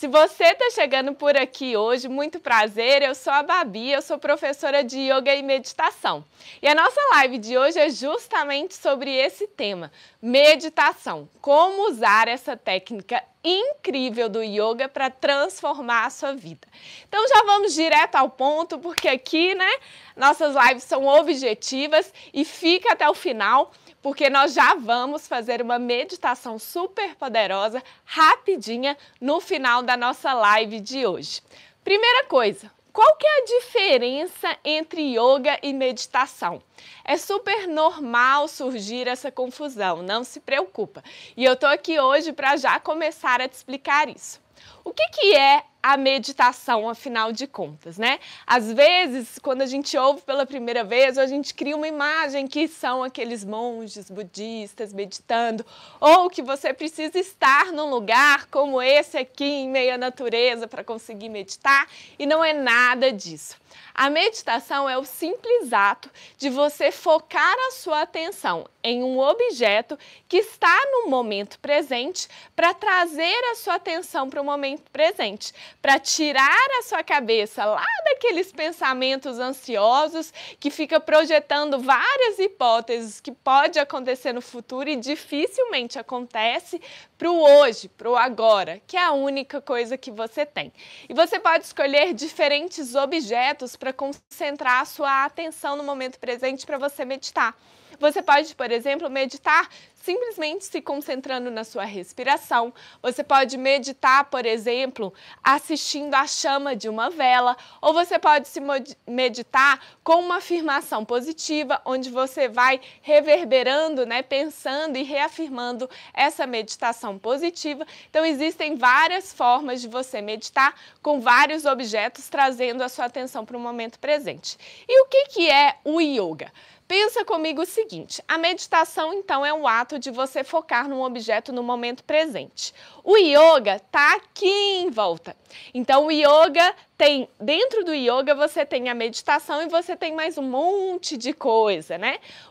Se você está chegando por aqui hoje, muito prazer, eu sou a Babi, eu sou professora de Yoga e Meditação. E a nossa live de hoje é justamente sobre esse tema, meditação, como usar essa técnica incrível do yoga para transformar a sua vida. Então já vamos direto ao ponto, porque aqui, nossas lives são objetivas e fica até o final, porque nós já vamos fazer uma meditação super poderosa, rapidinha, no final da nossa live de hoje. Primeira coisa, qual que é a diferença entre yoga e meditação? É super normal surgir essa confusão, não se preocupa. E eu tô aqui hoje para já começar a te explicar isso. O que é a meditação, afinal de contas, Às vezes, quando a gente ouve pela primeira vez, a gente cria uma imagem que são aqueles monges budistas meditando, ou que você precisa estar num lugar como esse aqui, em meio à natureza, para conseguir meditar, e não é nada disso. A meditação é o simples ato de você focar a sua atenção em um objeto que está no momento presente para trazer a sua atenção para o momento presente, para tirar a sua cabeça lá daqueles pensamentos ansiosos que fica projetando várias hipóteses que pode acontecer no futuro e dificilmente acontece, para o hoje, para o agora, que é a única coisa que você tem. E você pode escolher diferentes objetos para concentrar a sua atenção no momento presente para você meditar. Você pode, por exemplo, meditar simplesmente se concentrando na sua respiração. Você pode meditar, por exemplo, assistindo a chama de uma vela, ou você pode se meditar com uma afirmação positiva, onde você vai reverberando, pensando e reafirmando essa meditação positiva. Então, existem várias formas de você meditar com vários objetos, trazendo a sua atenção para o momento presente. E o que é o yoga? Pensa comigo o seguinte, a meditação então é um ato de você focar num objeto no momento presente. O yoga está aqui em volta. Então o yoga tem, dentro do yoga você tem a meditação e você tem mais um monte de coisa,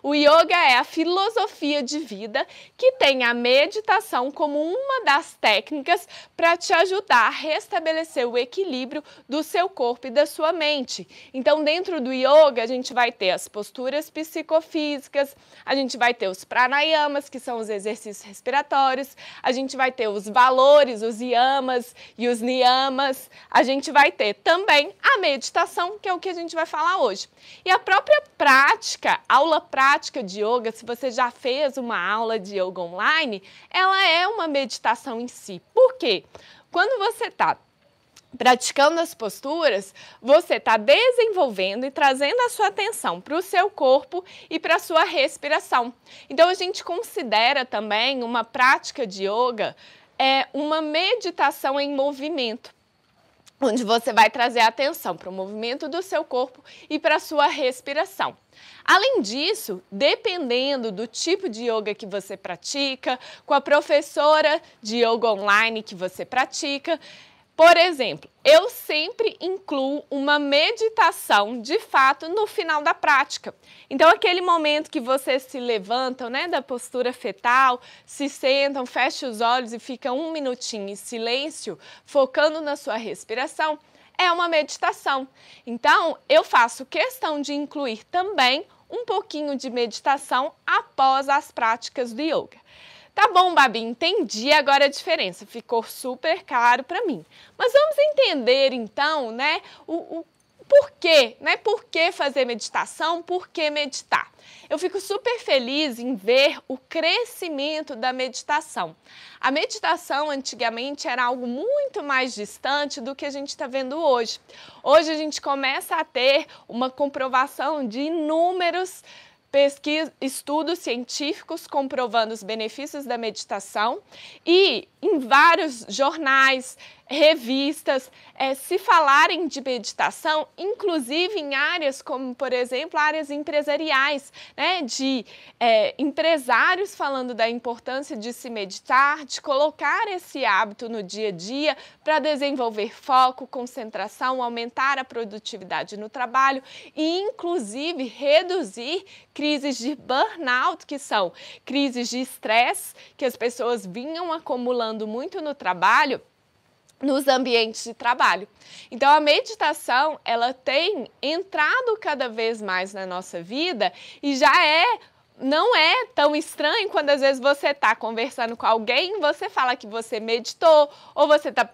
O yoga é a filosofia de vida que tem a meditação como uma das técnicas para te ajudar a restabelecer o equilíbrio do seu corpo e da sua mente. Então dentro do yoga a gente vai ter as posturas psicofísicas, a gente vai ter os pranayamas, que são os exercícios respiratórios, a gente vai ter os valores, os yamas e os niyamas, a gente vai ter também a meditação, que é o que a gente vai falar hoje. E a própria prática, aula prática de yoga, se você já fez uma aula de yoga online, ela é uma meditação em si. Por quê? Quando você está praticando as posturas, você está desenvolvendo e trazendo a sua atenção para o seu corpo e para a sua respiração. Então, a gente considera também uma prática de yoga uma meditação em movimento, onde você vai trazer a atenção para o movimento do seu corpo e para a sua respiração. Além disso, dependendo do tipo de yoga que você pratica, com a professora de yoga online que você pratica, por exemplo, eu sempre incluo uma meditação, de fato, no final da prática. Então, aquele momento que vocês se levantam, da postura fetal, se sentam, fecham os olhos e ficam um minutinho em silêncio, focando na sua respiração, é uma meditação. Então, eu faço questão de incluir também um pouquinho de meditação após as práticas do yoga. Tá bom, Babi, entendi agora a diferença, ficou super claro para mim. Mas vamos entender então, o porquê, Por que fazer meditação, por que meditar? Eu fico super feliz em ver o crescimento da meditação. A meditação antigamente era algo muito mais distante do que a gente está vendo hoje. Hoje a gente começa a ter uma comprovação de inúmeros estudos científicos comprovando os benefícios da meditação e em vários jornais, revistas, se falarem de meditação, inclusive em áreas como, por exemplo, áreas empresariais, de empresários falando da importância de se meditar, de colocar esse hábito no dia a dia para desenvolver foco, concentração, aumentar a produtividade no trabalho e, inclusive, reduzir crises de burnout, que são crises de estresse que as pessoas vinham acumulando muito no trabalho nos ambientes de trabalho. Então, a meditação, ela tem entrado cada vez mais na nossa vida e não é tão estranho quando às vezes você está conversando com alguém, você fala que você meditou, ou você está,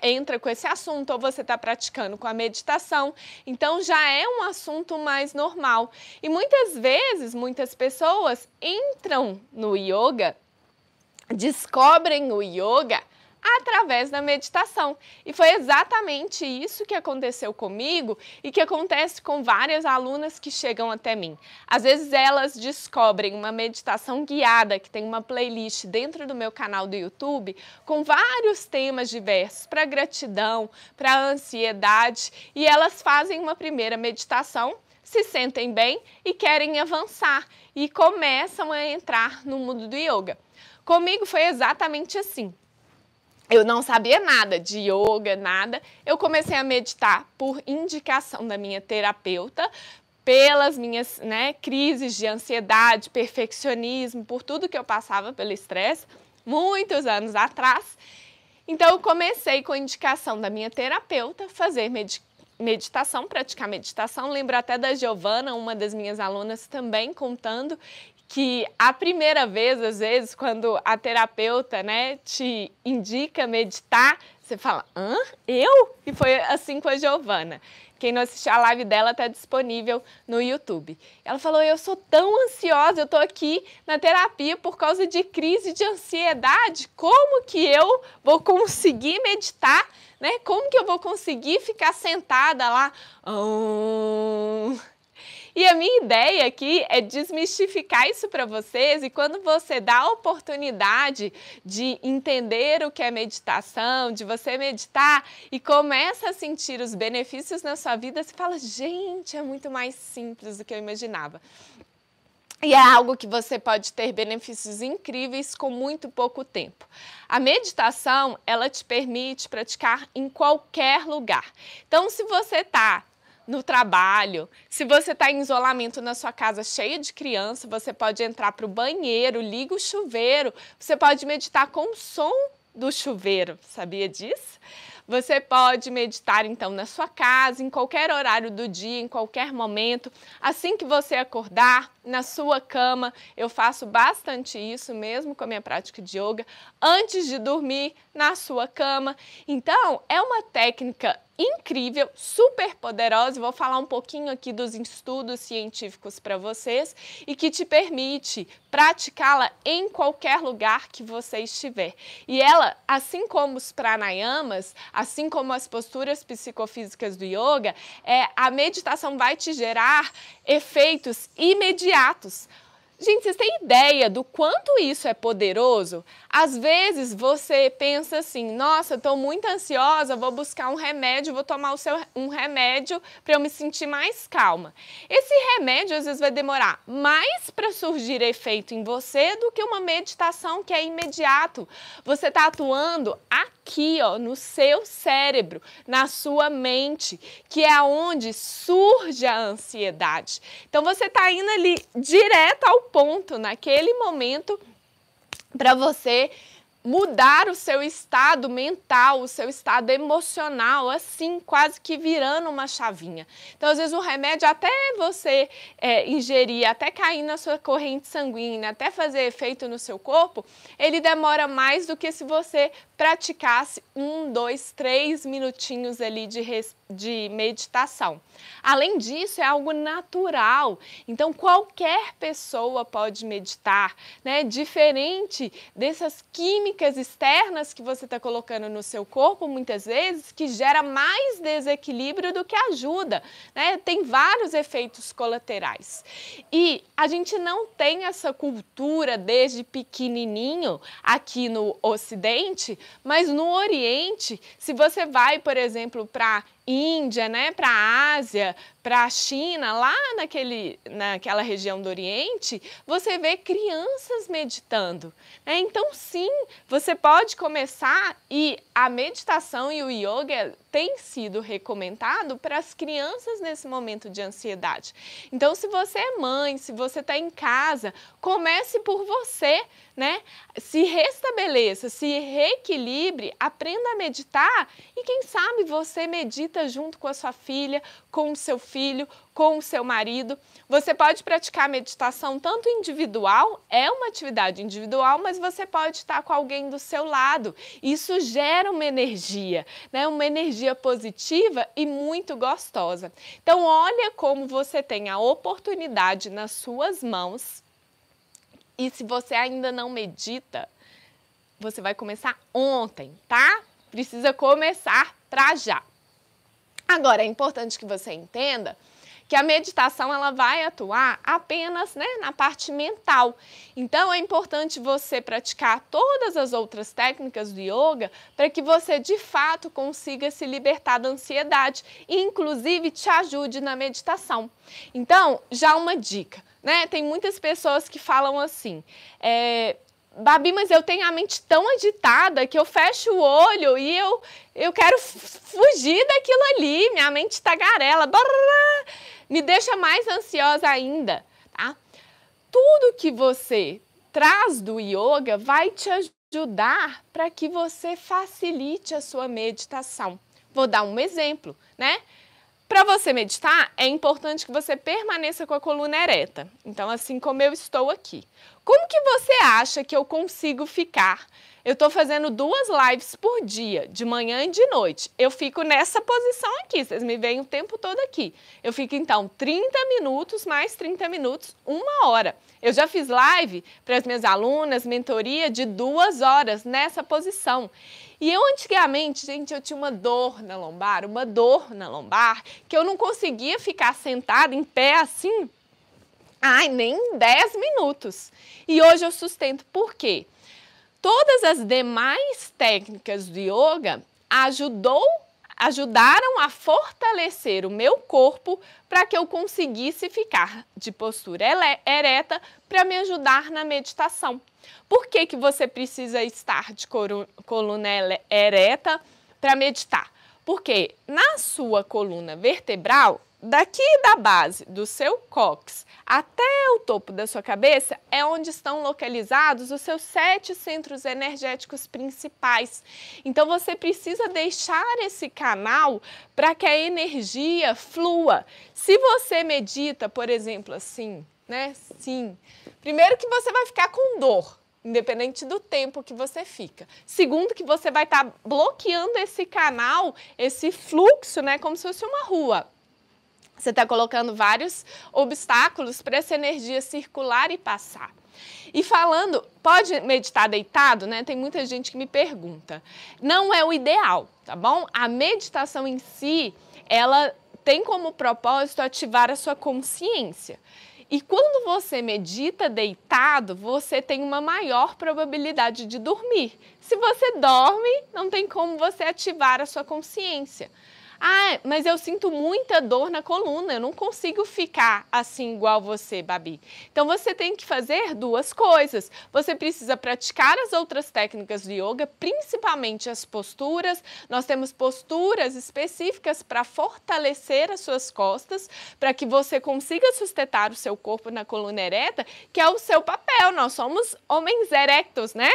entra com esse assunto, ou você está praticando com a meditação. Então, já é um assunto mais normal. E muitas vezes, muitas pessoas entram no yoga, descobrem o yoga através da meditação. E foi exatamente isso que aconteceu comigo e que acontece com várias alunas que chegam até mim. Às vezes elas descobrem uma meditação guiada, que tem uma playlist dentro do meu canal do YouTube, com vários temas diversos, para gratidão, para ansiedade, e elas fazem uma primeira meditação, se sentem bem e querem avançar, e começam a entrar no mundo do yoga. Comigo foi exatamente assim. Eu não sabia nada de yoga, nada. Eu comecei a meditar por indicação da minha terapeuta, pelas minhas crises de ansiedade, perfeccionismo, por tudo que eu passava pelo estresse, muitos anos atrás. Então, eu comecei com a indicação da minha terapeuta a fazer meditação, praticar meditação. Lembro até da Giovana, uma das minhas alunas, também contando que a primeira vez, às vezes, quando a terapeuta te indica meditar, você fala, hã? Eu? E foi assim com a Giovana. Quem não assistiu a live dela está disponível no YouTube. Ela falou, eu sou tão ansiosa, eu estou aqui na terapia por causa de crise de ansiedade, como que eu vou conseguir meditar? Como que eu vou conseguir ficar sentada lá? E a minha ideia aqui é desmistificar isso para vocês, e quando você dá a oportunidade de entender o que é meditação, de você meditar e começa a sentir os benefícios na sua vida, você fala, gente, é muito mais simples do que eu imaginava. E é algo que você pode ter benefícios incríveis com muito pouco tempo. A meditação, ela te permite praticar em qualquer lugar. Então, se você está no trabalho, se você está em isolamento na sua casa cheia de criança, você pode entrar para o banheiro, liga o chuveiro, você pode meditar com o som do chuveiro, sabia disso? Você pode meditar, então, na sua casa, em qualquer horário do dia, em qualquer momento. Assim que você acordar, na sua cama, eu faço bastante isso, mesmo com a minha prática de yoga, antes de dormir, na sua cama. Então, é uma técnica incrível, super poderosa, vou falar um pouquinho aqui dos estudos científicos para vocês e que te permite praticá-la em qualquer lugar que você estiver. E ela, assim como os pranayamas, assim como as posturas psicofísicas do yoga, a meditação vai te gerar efeitos imediatos. Gente, vocês têm ideia do quanto isso é poderoso? Às vezes você pensa assim, nossa, eu estou muito ansiosa, vou buscar um remédio, vou tomar um remédio para eu me sentir mais calma. Esse remédio às vezes vai demorar mais para surgir efeito em você do que uma meditação que é imediato. Você está atuando aqui, ó, no seu cérebro, na sua mente, que é onde surge a ansiedade. Então você está indo ali direto ao ponto, naquele momento, para você mudar o seu estado mental, o seu estado emocional, assim, quase que virando uma chavinha. Então, às vezes, o remédio, até você ingerir, até cair na sua corrente sanguínea, até fazer efeito no seu corpo, ele demora mais do que se você praticasse 1, 2, 3 minutinhos ali de meditação. Além disso, é algo natural. Então, qualquer pessoa pode meditar, né? Diferente dessas químicas externas que você está colocando no seu corpo, muitas vezes, que gera mais desequilíbrio do que ajuda, né? Tem vários efeitos colaterais. E a gente não tem essa cultura desde pequenininho aqui no Ocidente, mas no Oriente, se você vai, por exemplo, para Índia, né, para a Ásia, para a China, lá naquela região do Oriente, você vê crianças meditando, né? Então, sim, você pode começar, e a meditação e o yoga tem sido recomendado para as crianças nesse momento de ansiedade. Então, se você é mãe, se você está em casa, comece por você, né? Se restabeleça, se reequilibre, aprenda a meditar e quem sabe você medita junto com a sua filha, com o seu filho, com o seu marido. Você pode praticar meditação tanto individual, é uma atividade individual, mas você pode estar com alguém do seu lado. Isso gera uma energia, né? Uma energia positiva e muito gostosa. Então, olha como você tem a oportunidade nas suas mãos. E se você ainda não medita, você vai começar ontem, tá? Precisa começar para já. Agora, é importante que você entenda que a meditação ela vai atuar apenas, né, na parte mental. Então, é importante você praticar todas as outras técnicas do yoga para que você, de fato, consiga se libertar da ansiedade e, inclusive, te ajude na meditação. Então, já uma dica, né? Tem muitas pessoas que falam assim, Babi, mas eu tenho a mente tão agitada que eu fecho o olho e eu quero fugir daquilo ali, minha mente tagarela, me deixa mais ansiosa ainda, tá? Tudo que você traz do yoga vai te ajudar para que você facilite a sua meditação. Vou dar um exemplo, né? Para você meditar, é importante que você permaneça com a coluna ereta. Então, assim como eu estou aqui. Como que você acha que eu consigo ficar? Eu estou fazendo 2 lives por dia, de manhã e de noite. Eu fico nessa posição aqui, vocês me veem o tempo todo aqui. Eu fico, então, 30 minutos mais 30 minutos, 1 hora. Eu já fiz live para as minhas alunas, mentoria de 2 horas nessa posição. E eu antigamente, gente, eu tinha uma dor na lombar, que eu não conseguia ficar sentada em pé assim, nem 10 minutos. E hoje eu sustento. Por quê? Todas as demais técnicas do yoga ajudaram a fortalecer o meu corpo para que eu conseguisse ficar de postura ereta para me ajudar na meditação. Por que que você precisa estar de coluna ereta para meditar? Porque na sua coluna vertebral, daqui da base do seu cóccix até o topo da sua cabeça, é onde estão localizados os seus 7 centros energéticos principais. Então, você precisa deixar esse canal para que a energia flua. Se você medita, por exemplo, assim, né? Sim. Primeiro que você vai ficar com dor, independente do tempo que você fica. Segundo, que você vai estar bloqueando esse canal, esse fluxo, né? Como se fosse uma rua. Você está colocando vários obstáculos para essa energia circular e passar. E falando, pode meditar deitado, né? Tem muita gente que me pergunta. Não é o ideal, tá bom? A meditação em si, ela tem como propósito ativar a sua consciência. E quando você medita deitado, você tem uma maior probabilidade de dormir. Se você dorme, não tem como você ativar a sua consciência. Mas eu sinto muita dor na coluna, eu não consigo ficar assim igual você, Babi. Então, você tem que fazer 2 coisas. Você precisa praticar as outras técnicas de yoga, principalmente as posturas. Nós temos posturas específicas para fortalecer as suas costas, para que você consiga sustentar o seu corpo na coluna ereta, que é o seu papel. Nós somos homens erectos, né?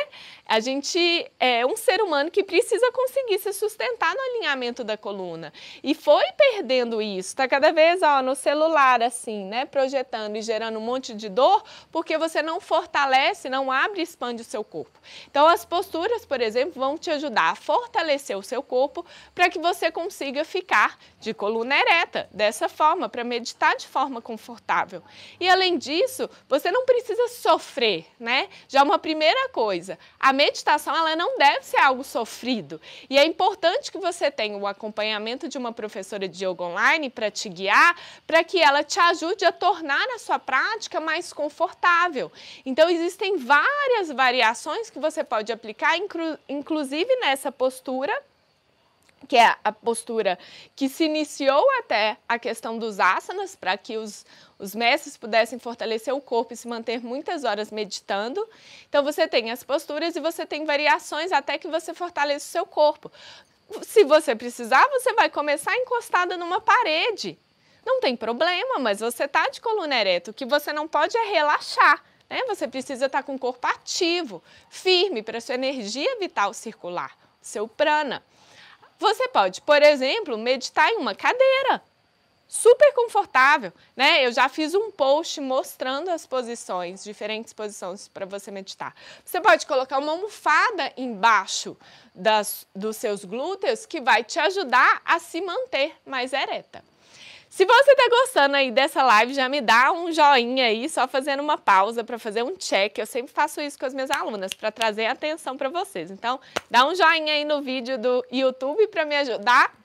A gente é um ser humano que precisa conseguir se sustentar no alinhamento da coluna. E foi perdendo isso, tá cada vez no celular assim, né, projetando e gerando um monte de dor, porque você não fortalece, não abre e expande o seu corpo. Então, as posturas, por exemplo, vão te ajudar a fortalecer o seu corpo para que você consiga ficar de coluna ereta, dessa forma, para meditar de forma confortável. E, além disso, você não precisa sofrer, né? Já uma primeira coisa, a meditação, ela não deve ser algo sofrido. E é importante que você tenha o acompanhamento de uma professora de yoga online para te guiar, para que ela te ajude a tornar a sua prática mais confortável. Então, existem várias variações que você pode aplicar, inclusive nessa postura, que é a postura que se iniciou até a questão dos asanas, para que os mestres pudessem fortalecer o corpo e se manter muitas horas meditando. Então, você tem as posturas e você tem variações até que você fortaleça o seu corpo. Se você precisar, você vai começar encostada numa parede. Não tem problema, mas você está de coluna ereta. O que você não pode é relaxar, né? Você precisa estar com o corpo ativo, firme, para a sua energia vital circular, seu prana. Você pode, por exemplo, meditar em uma cadeira, super confortável, né? Eu já fiz um post mostrando as posições, diferentes posições para você meditar. Você pode colocar uma almofada embaixo dos seus glúteos que vai te ajudar a se manter mais ereta. Se você está gostando aí dessa live, já me dá um joinha aí, só fazendo uma pausa para fazer um check. Eu sempre faço isso com as minhas alunas, para trazer atenção para vocês. Então, dá um joinha aí no vídeo do YouTube para me ajudar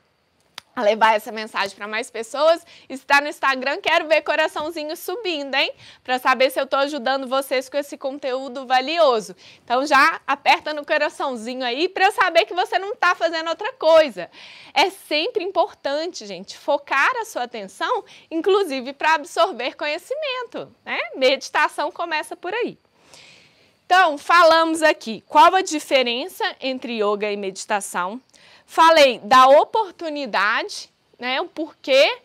a levar essa mensagem para mais pessoas. E se está no Instagram, quero ver coraçãozinho subindo, hein? Para saber se eu estou ajudando vocês com esse conteúdo valioso. Então já aperta no coraçãozinho aí para eu saber que você não está fazendo outra coisa. É sempre importante, gente, focar a sua atenção, inclusive para absorver conhecimento, né? Meditação começa por aí. Então, falamos aqui qual a diferença entre yoga e meditação. Falei da oportunidade, né, o porquê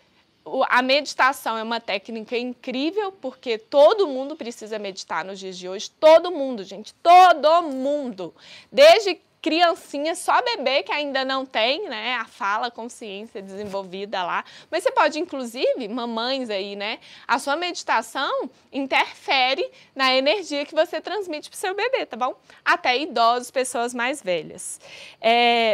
a meditação é uma técnica incrível, porque todo mundo precisa meditar nos dias de hoje, todo mundo, gente, todo mundo, desde criancinha, só bebê que ainda não tem, né, a fala, a consciência desenvolvida lá, mas você pode, inclusive, mamães aí, né, a sua meditação interfere na energia que você transmite para o seu bebê, tá bom? Até idosos, pessoas mais velhas.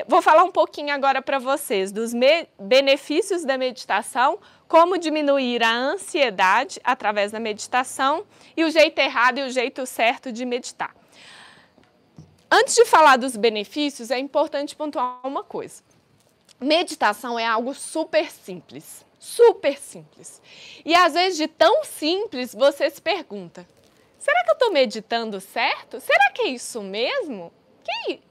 Vou falar um pouquinho agora para vocês dos benefícios da meditação, como diminuir a ansiedade através da meditação e o jeito errado e o jeito certo de meditar. Antes de falar dos benefícios, é importante pontuar uma coisa. Meditação é algo super simples, super simples. E às vezes de tão simples, você se pergunta, será que eu estou meditando certo? Será que é isso mesmo?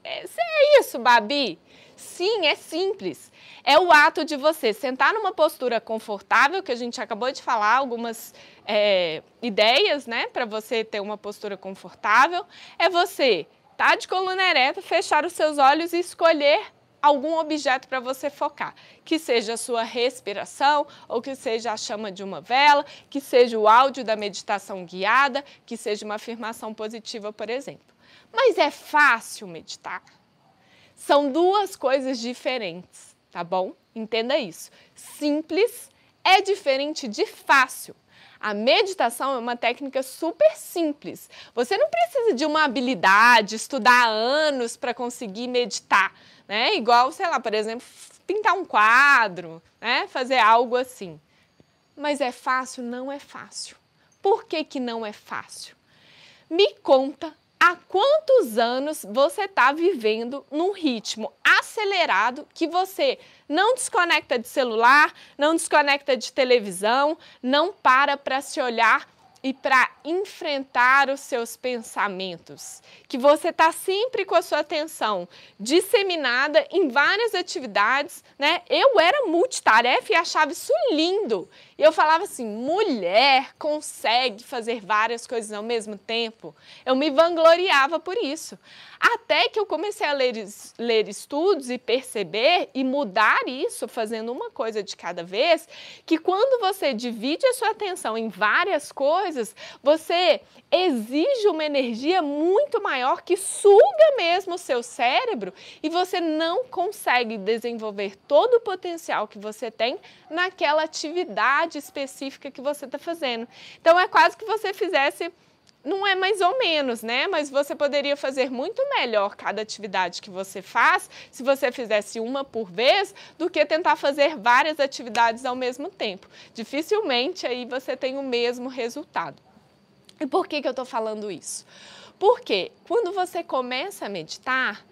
É isso, Babi? Sim, é simples. É o ato de você sentar numa postura confortável, que a gente acabou de falar, algumas ideias, né, para você ter uma postura confortável. É você tá de coluna ereta, fechar os seus olhos e escolher algum objeto para você focar, que seja a sua respiração, ou que seja a chama de uma vela, que seja o áudio da meditação guiada, que seja uma afirmação positiva, por exemplo. Mas é fácil meditar? São duas coisas diferentes, tá bom? Entenda isso. Simples é diferente de fácil. A meditação é uma técnica super simples. Você não precisa de uma habilidade, estudar anos para conseguir meditar, né? Igual, sei lá, por exemplo, pintar um quadro, né? Fazer algo assim. Mas é fácil? Não é fácil. Por que que não é fácil? Me conta há quantos anos você está vivendo num ritmo acelerado que você não desconecta de celular, não desconecta de televisão, não para se olhar e para enfrentar os seus pensamentos, que você está sempre com a sua atenção disseminada em várias atividades, né? Eu era multitarefa e achava isso lindo. E eu falava assim, mulher consegue fazer várias coisas ao mesmo tempo. Eu me vangloriava por isso. Até que eu comecei a ler estudos e perceber e mudar isso, fazendo uma coisa de cada vez, que quando você divide a sua atenção em várias coisas, você exige uma energia muito maior que suga mesmo o seu cérebro e você não consegue desenvolver todo o potencial que você tem naquela atividade específica que você está fazendo. Então é quase que você fizesse, não é mais ou menos, né? Mas você poderia fazer muito melhor cada atividade que você faz se você fizesse uma por vez do que tentar fazer várias atividades ao mesmo tempo. Dificilmente aí você tem o mesmo resultado. E por que que eu estou falando isso? Porque quando você começa a meditar,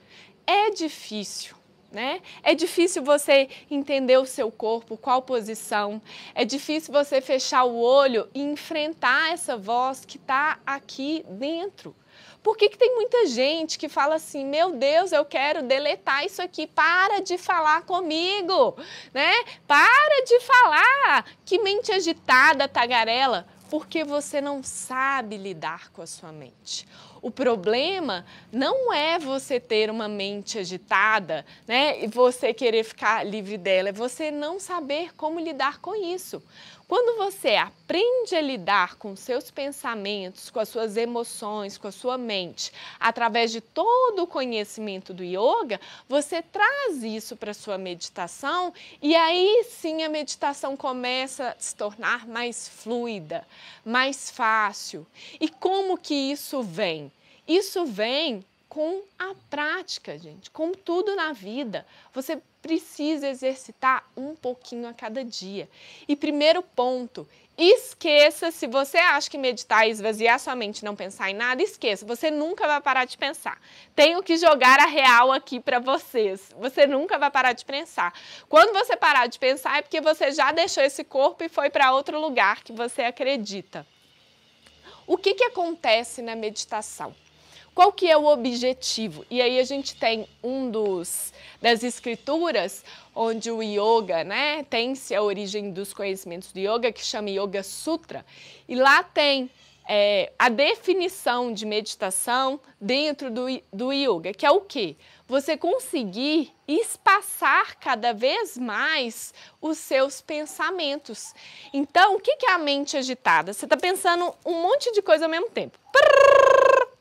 é difícil, né? É difícil você entender o seu corpo, qual posição. É difícil você fechar o olho e enfrentar essa voz que está aqui dentro. Por que tem muita gente que fala assim, meu Deus, eu quero deletar isso aqui, para de falar comigo, né? Para de falar, que mente agitada, tagarela, porque você não sabe lidar com a sua mente. O problema não é você ter uma mente agitada, né, e você querer ficar livre dela, é você não saber como lidar com isso. Quando você aprende a lidar com seus pensamentos, com as suas emoções, com a sua mente, através de todo o conhecimento do yoga, você traz isso para a sua meditação e aí sim a meditação começa a se tornar mais fluida, mais fácil. E como que isso vem? Isso vem com a prática, gente, como tudo na vida. Você precisa exercitar um pouquinho a cada dia. E primeiro ponto, esqueça, se você acha que meditar é esvaziar sua mente e não pensar em nada, esqueça, você nunca vai parar de pensar. Tenho que jogar a real aqui para vocês, você nunca vai parar de pensar. Quando você parar de pensar é porque você já deixou esse corpo e foi para outro lugar que você acredita. O que acontece na meditação? Qual que é o objetivo? E aí a gente tem das escrituras, onde o yoga, né, tem-se a origem dos conhecimentos do yoga, que chama Yoga Sutra, e lá tem a definição de meditação dentro do yoga, que é o quê? Você conseguir espaçar cada vez mais os seus pensamentos. Então, o que é a mente agitada? Você está pensando um monte de coisa ao mesmo tempo.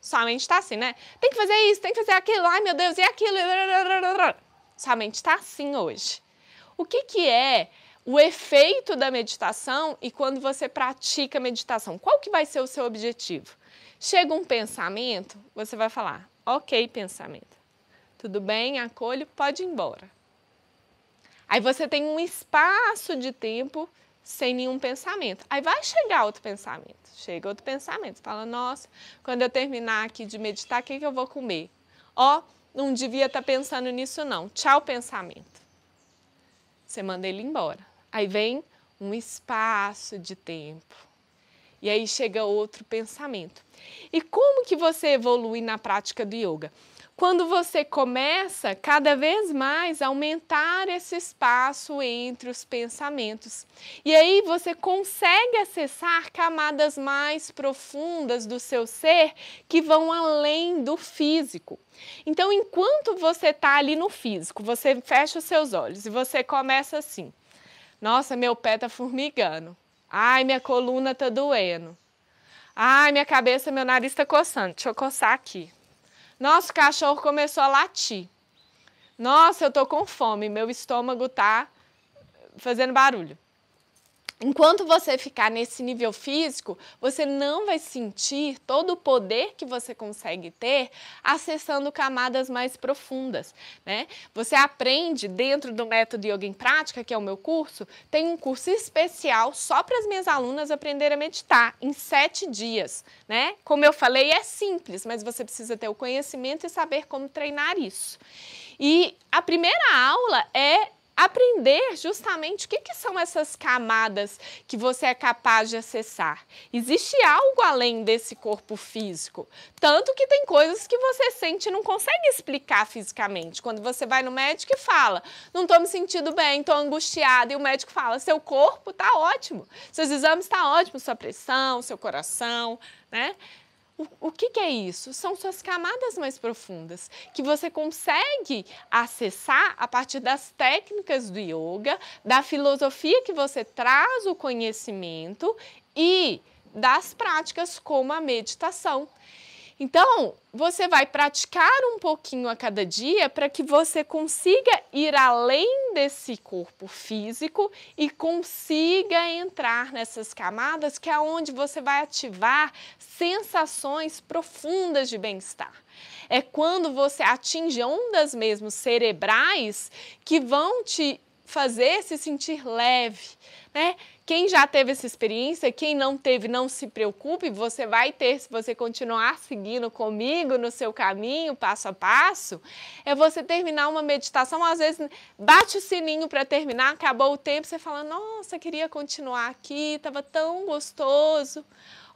Sua mente está assim, né? Tem que fazer isso, tem que fazer aquilo, ai meu Deus, e aquilo. Sua mente está assim hoje. O que é o efeito da meditação e quando você pratica a meditação? Qual que vai ser o seu objetivo? Chega um pensamento, você vai falar, ok, pensamento. Tudo bem, acolho, pode ir embora. Aí você tem um espaço de tempo sem nenhum pensamento. Aí vai chegar outro pensamento. Chega outro pensamento. Você fala, nossa, quando eu terminar aqui de meditar, o que eu vou comer? Ó, não devia estar pensando nisso não. Tchau, pensamento. Você manda ele embora. Aí vem um espaço de tempo. E aí chega outro pensamento. E como que você evolui na prática do yoga? Quando você começa cada vez mais a aumentar esse espaço entre os pensamentos. E aí você consegue acessar camadas mais profundas do seu ser que vão além do físico. Então, enquanto você está ali no físico, você fecha os seus olhos e você começa assim. Nossa, meu pé está formigando. Ai, minha coluna está doendo. Ai, minha cabeça, meu nariz está coçando. Deixa eu coçar aqui. Nossa, o cachorro começou a latir. Nossa, eu tô com fome, meu estômago tá fazendo barulho. Enquanto você ficar nesse nível físico, você não vai sentir todo o poder que você consegue ter acessando camadas mais profundas, né? Você aprende dentro do método Yoga em Prática, que é o meu curso, tem um curso especial só para as minhas alunas aprenderem a meditar em 7 dias, né? Como eu falei, é simples, mas você precisa ter o conhecimento e saber como treinar isso. E a primeira aula é aprender justamente o que são essas camadas que você é capaz de acessar. Existe algo além desse corpo físico, tanto que tem coisas que você sente e não consegue explicar fisicamente. Quando você vai no médico e fala, não estou me sentindo bem, estou angustiada, e o médico fala, seu corpo está ótimo, seus exames estão ótimos, sua pressão, seu coração, né? O que é isso? São suas camadas mais profundas, que você consegue acessar a partir das técnicas do yoga, da filosofia que você traz o conhecimento e das práticas como a meditação. Então, você vai praticar um pouquinho a cada dia para que você consiga ir além desse corpo físico e consiga entrar nessas camadas que é onde você vai ativar sensações profundas de bem-estar. É quando você atinge ondas mesmo cerebrais que vão te fazer se sentir leve, né? Quem já teve essa experiência, quem não teve, não se preocupe, você vai ter, se você continuar seguindo comigo no seu caminho, passo a passo, é você terminar uma meditação, às vezes bate o sininho para terminar, acabou o tempo, você fala, nossa, queria continuar aqui, estava tão gostoso.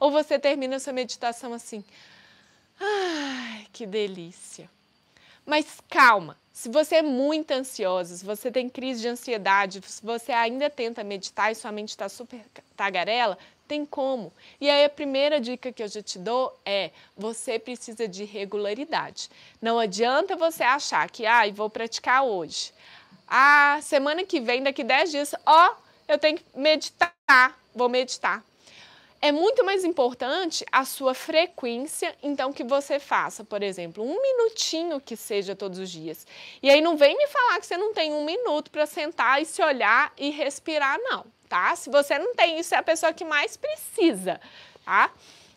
Ou você termina a sua meditação assim, Ai, que delícia! Mas calma, se você é muito ansiosa, se você tem crise de ansiedade, se você ainda tenta meditar e sua mente está super tagarela, tem como. E aí a primeira dica que eu já te dou é, você precisa de regularidade. Não adianta você achar que, vou praticar hoje. Semana que vem, daqui 10 dias, eu tenho que meditar, vou meditar. É muito mais importante a sua frequência, então que você faça, por exemplo, 1 minutinho que seja todos os dias. E aí não vem me falar que você não tem 1 minuto para sentar e se olhar e respirar, não, tá? Se você não tem isso, é a pessoa que mais precisa, tá?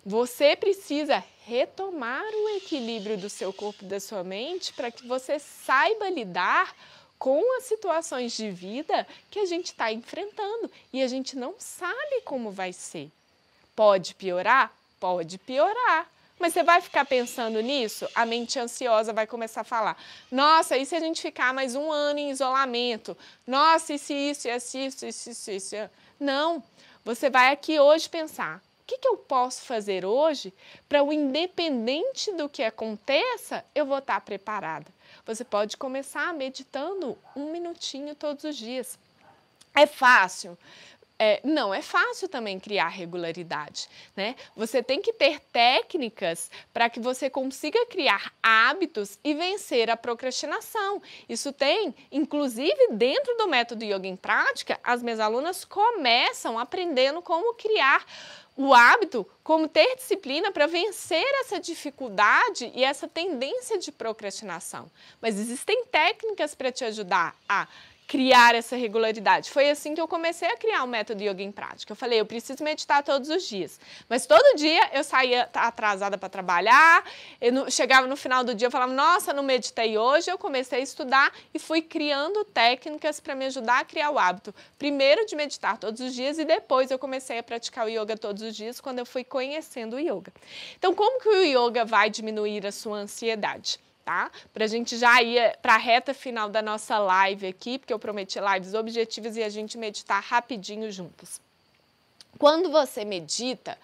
Você precisa retomar o equilíbrio do seu corpo e da sua mente para que você saiba lidar com as situações de vida que a gente está enfrentando e a gente não sabe como vai ser. Pode piorar? Pode piorar. Mas você vai ficar pensando nisso? A mente ansiosa vai começar a falar, nossa, e se a gente ficar mais 1 ano em isolamento? Nossa, e se isso, isso. Não, você vai aqui hoje pensar, o que eu posso fazer hoje para o independente do que aconteça, eu vou estar preparada. Você pode começar meditando 1 minutinho todos os dias. É fácil? Não é fácil também criar regularidade, né? Você tem que ter técnicas para que você consiga criar hábitos e vencer a procrastinação. Isso tem, inclusive dentro do método Yoga em Prática, as minhas alunas começam aprendendo como criar o hábito, como ter disciplina para vencer essa dificuldade e essa tendência de procrastinação. Mas existem técnicas para te ajudar a criar essa regularidade. Foi assim que eu comecei a criar o método Yoga em Prática. Eu falei, eu preciso meditar todos os dias. Mas todo dia eu saía atrasada para trabalhar, chegava no final do dia, eu falava, nossa, não meditei hoje. Eu comecei a estudar e fui criando técnicas para me ajudar a criar o hábito. Primeiro de meditar todos os dias e depois eu comecei a praticar o yoga todos os dias quando eu fui conhecendo o yoga. Então, como que o yoga vai diminuir a sua ansiedade? Tá? Para a gente já ir para a reta final da nossa live aqui, porque eu prometi lives objetivas e a gente meditar rapidinho juntos. Quando você medita,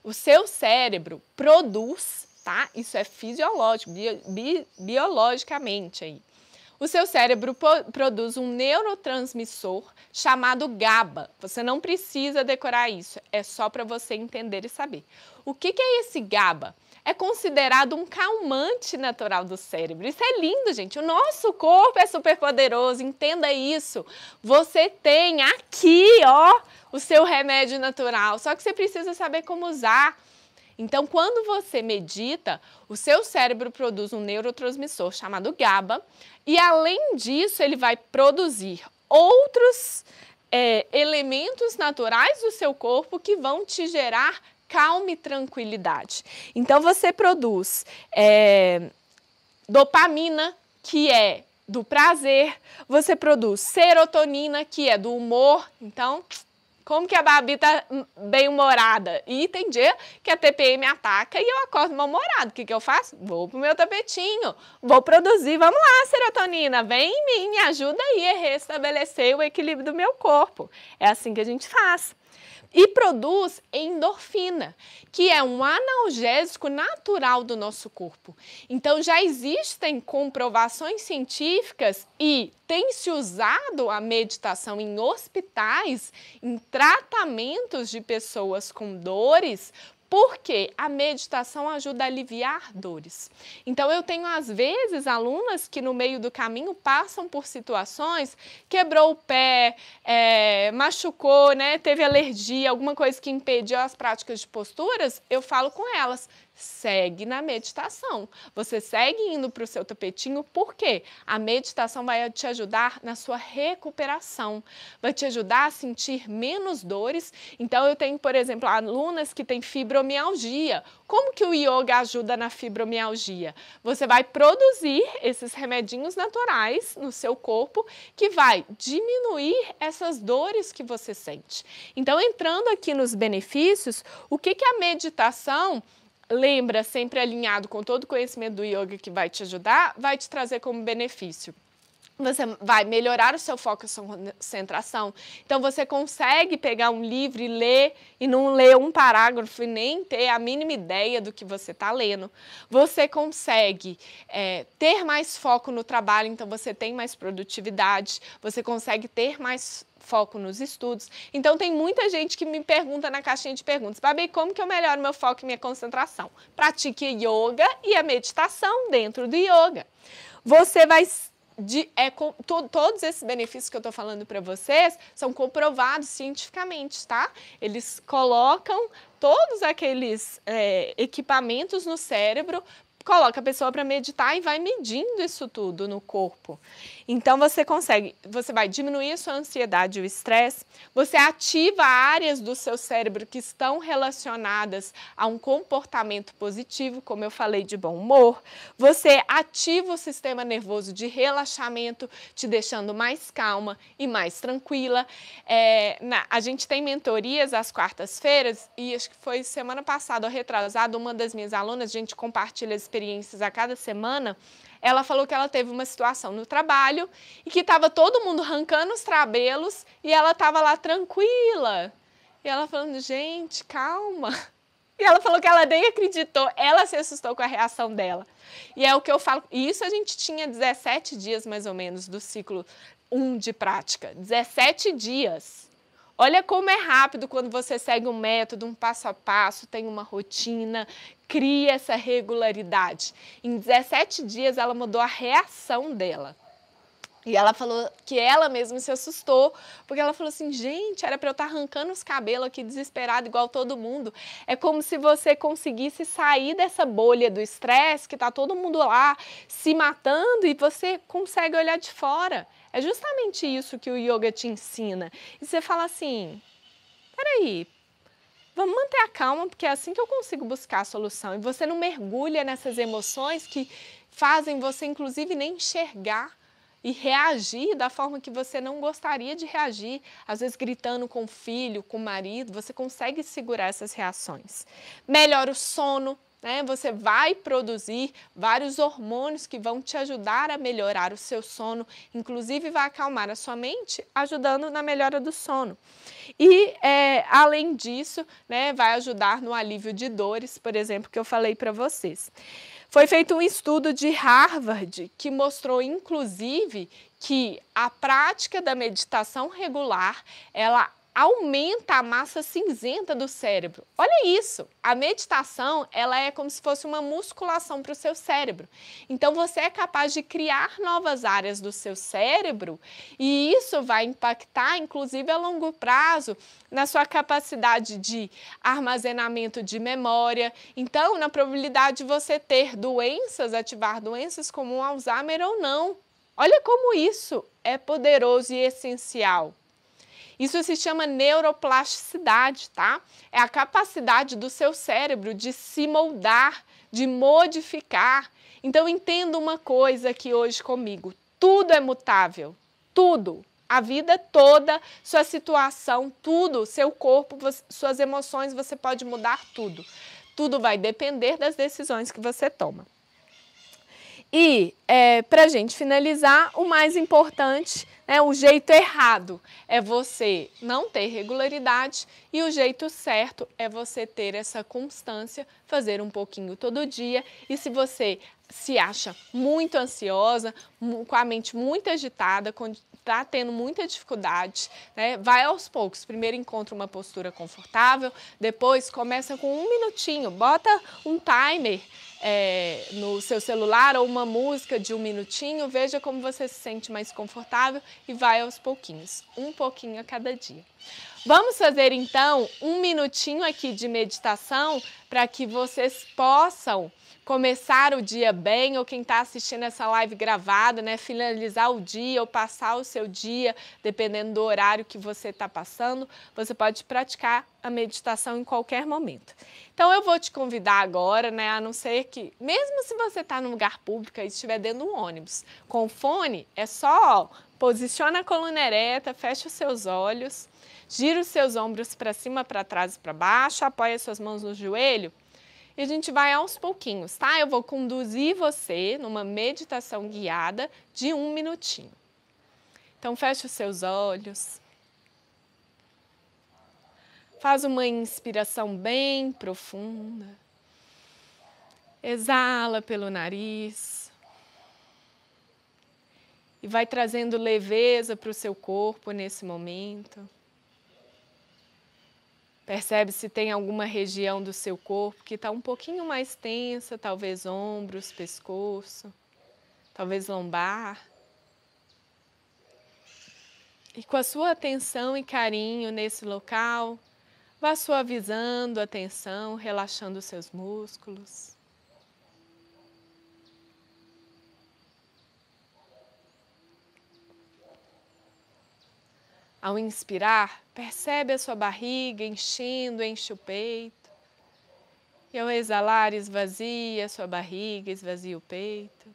o seu cérebro produz, tá? Isso é fisiológico, biologicamente aí. O seu cérebro produz um neurotransmissor chamado GABA. Você não precisa decorar isso, é só para você entender e saber. O que é esse GABA? É considerado um calmante natural do cérebro. Isso é lindo, gente. O nosso corpo é super poderoso, entenda isso. Você tem aqui, o seu remédio natural, só que você precisa saber como usar. Então, quando você medita, o seu cérebro produz um neurotransmissor chamado GABA e, além disso, ele vai produzir outros elementos naturais do seu corpo que vão te gerar calma e tranquilidade. Então, você produz dopamina, que é do prazer, você produz serotonina, que é do humor. Então, como que a Babi tá bem-humorada? E tem dia que a TPM ataca e eu acordo mal-humorado. O que eu faço? Vou pro meu tapetinho, vou produzir. Vamos lá, serotonina, vem em mim, me ajuda aí a restabelecer o equilíbrio do meu corpo. É assim que a gente faz. E produz endorfina, que é um analgésico natural do nosso corpo. Então, já existem comprovações científicas e tem-se usado a meditação em hospitais, em tratamentos de pessoas com dores, porque a meditação ajuda a aliviar dores. Então, eu tenho, às vezes, alunas que no meio do caminho passam por situações, quebrou o pé, machucou, né, teve alergia, alguma coisa que impediu as práticas de posturas, eu falo com elas, segue na meditação. Você segue indo para o seu tapetinho, por quê? A meditação vai te ajudar na sua recuperação, vai te ajudar a sentir menos dores. Então, eu tenho, por exemplo, alunas que têm fibromialgia. Como que o yoga ajuda na fibromialgia? Você vai produzir esses remedinhos naturais no seu corpo que vai diminuir essas dores que você sente. Então, entrando aqui nos benefícios, o que a meditação, lembra, sempre alinhado com todo o conhecimento do yoga que vai te ajudar, vai te trazer como benefício? Você vai melhorar o seu foco e sua concentração. Então, você consegue pegar um livro e ler e não ler um parágrafo e nem ter a mínima ideia do que você está lendo. Você consegue ter mais foco no trabalho, então você tem mais produtividade. Você consegue ter mais foco nos estudos. Então, tem muita gente que me pergunta na caixinha de perguntas: Babi, como que eu melhoro meu foco e minha concentração? Pratique yoga e a meditação dentro do yoga. Você vai... todos esses benefícios que eu estou falando para vocês são comprovados cientificamente, tá? Eles colocam todos aqueles equipamentos no cérebro, coloca a pessoa para meditar e vai medindo isso tudo no corpo. Então, você vai diminuir a sua ansiedade e o estresse, você ativa áreas do seu cérebro que estão relacionadas a um comportamento positivo, como eu falei, de bom humor, você ativa o sistema nervoso de relaxamento, te deixando mais calma e mais tranquila. A gente tem mentorias às quartas-feiras e acho que foi semana passada ou retrasada, uma das minhas alunas, a gente compartilha experiências a cada semana. Ela falou que ela teve uma situação no trabalho e que estava todo mundo arrancando os cabelos e ela estava lá tranquila. E ela falando, gente, calma. E ela falou que ela nem acreditou, ela se assustou com a reação dela. E é o que eu falo, e isso a gente tinha 17 dias mais ou menos do ciclo 1 de prática, 17 dias. Olha como é rápido quando você segue um método, um passo a passo, tem uma rotina, cria essa regularidade. Em 17 dias ela mudou a reação dela. E ela falou que ela mesma se assustou, porque ela falou assim, gente, era para eu estar arrancando os cabelos aqui desesperado igual todo mundo. É como se você conseguisse sair dessa bolha do estresse, que está todo mundo lá se matando e você consegue olhar de fora. É justamente isso que o yoga te ensina. E você fala assim, peraí, vamos manter a calma, porque é assim que eu consigo buscar a solução. E você não mergulha nessas emoções que fazem você, inclusive, nem enxergar e reagir da forma que você não gostaria de reagir, às vezes gritando com o filho, com o marido, você consegue segurar essas reações. Melhora o sono, né? Você vai produzir vários hormônios que vão te ajudar a melhorar o seu sono, inclusive vai acalmar a sua mente, ajudando na melhora do sono. E, além disso, né, vai ajudar no alívio de dores, por exemplo, que eu falei para vocês. Foi feito um estudo de Harvard que mostrou, inclusive, que a prática da meditação regular, ela aumenta a massa cinzenta do cérebro. Olha isso, a meditação ela é como se fosse uma musculação para o seu cérebro. Então você é capaz de criar novas áreas do seu cérebro e isso vai impactar, inclusive a longo prazo, na sua capacidade de armazenamento de memória. Então, na probabilidade de você ter doenças, ativar doenças como um Alzheimer ou não. Olha como isso é poderoso e essencial. Isso se chama neuroplasticidade, tá? É a capacidade do seu cérebro de se moldar, de modificar. Então, entenda uma coisa aqui hoje comigo. Tudo é mutável, tudo. A vida toda, sua situação, tudo, seu corpo, suas emoções, você pode mudar tudo. Tudo vai depender das decisões que você toma. E, para a gente finalizar, o mais importante, o jeito errado é você não ter regularidade e o jeito certo é você ter essa constância, fazer um pouquinho todo dia. E se você se acha muito ansiosa, com a mente muito agitada, está tendo muita dificuldade, né? Vai aos poucos. Primeiro encontra uma postura confortável, depois começa com 1 minutinho, bota um timer no seu celular ou uma música de 1 minutinho, veja como você se sente mais confortável e vai aos pouquinhos, um pouquinho a cada dia. Vamos fazer então 1 minutinho aqui de meditação para que vocês possam começar o dia bem, ou quem está assistindo essa live gravada, né, finalizar o dia ou passar o seu dia, dependendo do horário que você está passando, você pode praticar a meditação em qualquer momento. Então eu vou te convidar agora, né, a não ser que, mesmo se você está num lugar público e estiver dentro de um ônibus, com fone, é só posiciona a coluna ereta, fecha os seus olhos, gira os seus ombros para cima, para trás e para baixo, apoia suas mãos no joelho. E a gente vai aos pouquinhos, tá? Eu vou conduzir você numa meditação guiada de 1 minutinho. Então feche os seus olhos. Faz uma inspiração bem profunda. Exala pelo nariz. E vai trazendo leveza para o seu corpo nesse momento. Percebe se tem alguma região do seu corpo que está um pouquinho mais tensa, talvez ombros, pescoço, talvez lombar. E com a sua atenção e carinho nesse local, vá suavizando a tensão, relaxando os seus músculos. Ao inspirar, percebe a sua barriga enchendo, enche o peito. E ao exalar, esvazia a sua barriga, esvazia o peito.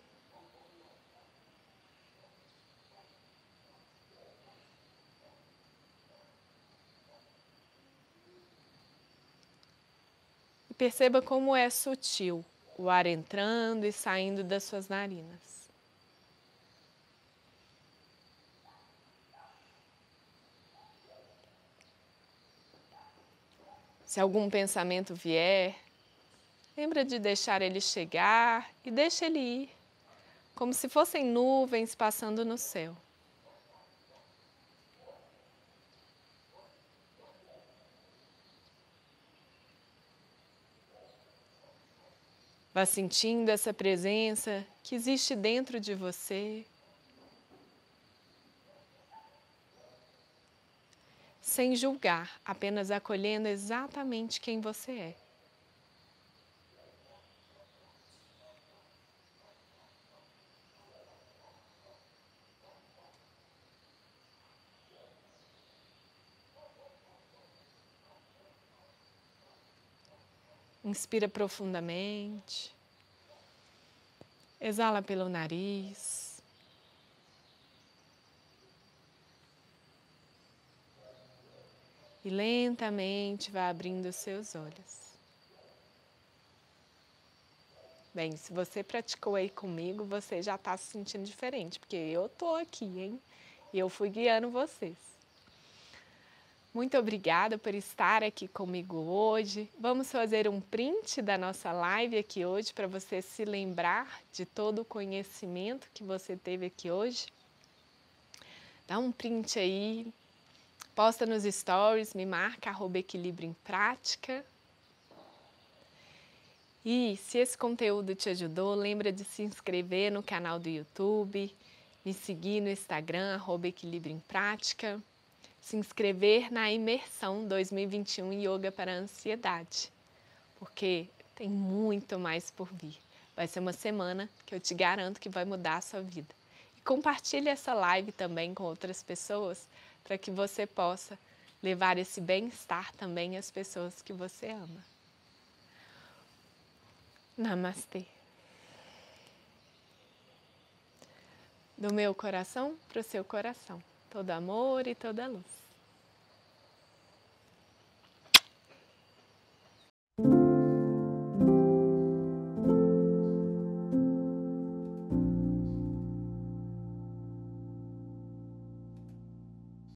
E perceba como é sutil o ar entrando e saindo das suas narinas. Se algum pensamento vier, lembra de deixar ele chegar e deixa ele ir, como se fossem nuvens passando no céu. Vá sentindo essa presença que existe dentro de você, sem julgar, apenas acolhendo exatamente quem você é. Inspira profundamente, exala pelo nariz. E lentamente vai abrindo os seus olhos. Bem, se você praticou aí comigo, você já está se sentindo diferente, porque eu tô aqui, hein? E eu fui guiando vocês. Muito obrigada por estar aqui comigo hoje. Vamos fazer um print da nossa live aqui hoje para você se lembrar de todo o conhecimento que você teve aqui hoje. Dá um print aí, posta nos stories, me marca @equilíbrio em prática. E se esse conteúdo te ajudou, lembra de se inscrever no canal do YouTube, me seguir no Instagram, @equilíbrio em prática. Se inscrever na imersão 2021 Yoga para a Ansiedade, porque tem muito mais por vir. Vai ser uma semana que eu te garanto que vai mudar a sua vida. E compartilhe essa live também com outras pessoas, para que você possa levar esse bem-estar também às pessoas que você ama. Namastê. Do meu coração para o seu coração. Todo amor e toda luz.